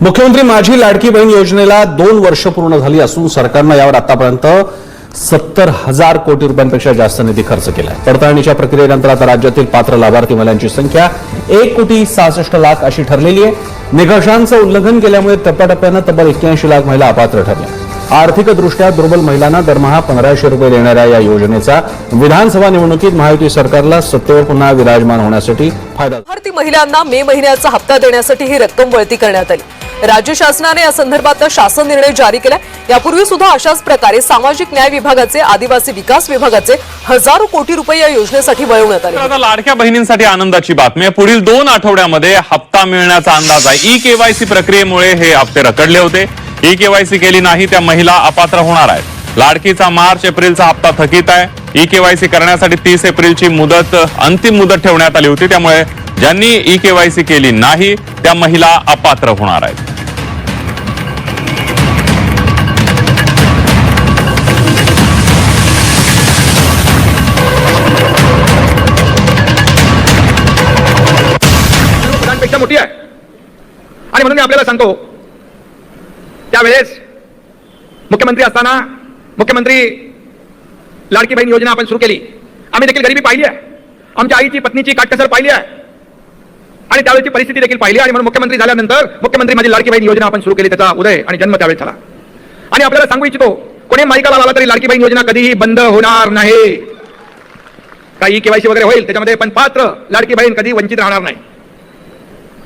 मुख्यमंत्री माझी लाडकी बहीण योजनेला 2 वर्ष पूर्ण झाली असून सरकारनं यावर आतापर्यंत 70,000 कोटी रुपयांपेक्षा जास्त निधी खर्च केलाय। पडताळणीच्या प्रक्रियेनंतर आता राज्यातील पात्र लाभार्थी महिलांची संख्या 1,66,00,000 अशी ठरलेली आहे। निकषांचं उल्लंघन केल्यामुळे टप्प्याटप्प्यानं तब्बल 81 लाख महिला अपात्र ठरल्या। आर्थिकदृष्ट्या दुर्बल महिलांना दरमहा 1,500 रुपये देणाऱ्या या योजनेचा विधानसभा निवडणुकीत महायुती सरकारला सत्तेवर पुन्हा विराजमान होण्यासाठी फायदा। लाभार्थी महिलांना मे महिन्याचा हप्ता देण्यासाठी ही रक्कम वळती करण्यात आली। राज्य शासनाने या संदर्भात शासन निर्णय जारी केला। यापूर्वी सुद्धा अशाच प्रकारे सामाजिक न्याय विभागाचे, आदिवासी विकास विभागाचे हजारो कोटी रुपये या योजनेसाठी वळवण्यात आले। आता लाडक्या बहिणींसाठी आनंदाची बातमी आहे। पुढील 2 आठवड्यामध्ये हप्ता मिळण्याचा अंदाज आहे। ई-केवायसी प्रक्रियेमुळे हे हप्ते रखडले होते। ई-केवायसी केली नाही त्या महिला अपात्र होणार आहेत। लाडकीचा मार्च एप्रिलचा हप्ता थकीत आहे। ई-केवायसी करण्यासाठी 30 एप्रिलची अंतिम मुदत ठेवण्यात आली होती। त्यामुळे ज्यांनी ई-केवायसी केली नाही त्या महिला अपात्र होणार आहेत। पेक्षा मोठी आहे आणि म्हणून मी आपल्याला सांगतो, त्यावेळेस मुख्यमंत्री असताना मुख्यमंत्री लाडकी बहीण योजना आपण सुरू केली। आम्ही देखील गरिबी पाहिली आहे, आमच्या आईची पत्नीची काटकसर पाहिली आहे आणि त्यावेळची परिस्थिती देखील पाहिली आणि म्हणून मुख्यमंत्री झाल्यानंतर मुख्यमंत्री माझी लाडकी बहीण योजना आपण सुरू केली। त्याचा उदय आणि जन्म त्यावेळेस झाला आणि आपल्याला सांगू इच्छितो, कोणी माईकाला लावला तरी लाडकी बहीण योजना कधीही बंद होणार नाही। काही केवायसी वगैरे होईल त्याच्यामध्ये, पण पात्र लाडकी बहीण कधी वंचित राहणार नाही,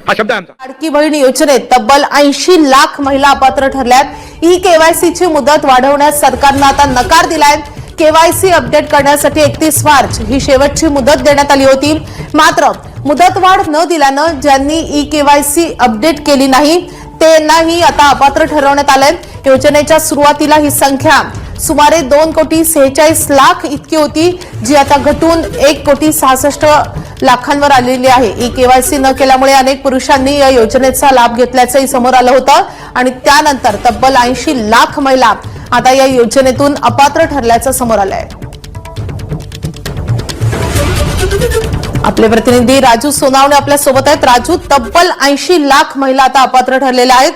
हा शब्द आहे आमचा। लाडकी बहीण योजनेत तब्बल 80 लाख महिला अपात्र ठरल्यात। ई-केवायसीची मुदत वाढवण्यास सरकारनं आता नकार दिलाय। केवायसी अपडेट करण्यासाठी 31 मार्च ही शेवटची मुदत देण्यात आली होती। मात्र मुदतवाढ न दिल्यानं ज्यांनी ई-केवायसी अपडेट केली नाही त्यांनाही आता अपात्र ठरवण्यात आलंय। योजनेच्या सुरुवातीला ही संख्या सुमारे 2,46,00,000 इतकी होती, जी आता घटून 1,66,00,000 आलेली आहे। ई-केवायसी न केल्यामुळे अनेक पुरुषांनी या योजनेचा लाभ घेतल्याचंही समोर आलं होतं आणि त्यानंतर तब्बल 80 लाख महिला आता या योजनेतून अपात्र ठरल्याचं समोर आलंय। आपले प्रतिनिधी राजू सोनावणे आपल्या सोबत आहेत। राजू, तब्बल 80 लाख महिला आता अपात्र ठरलेल्या आहेत।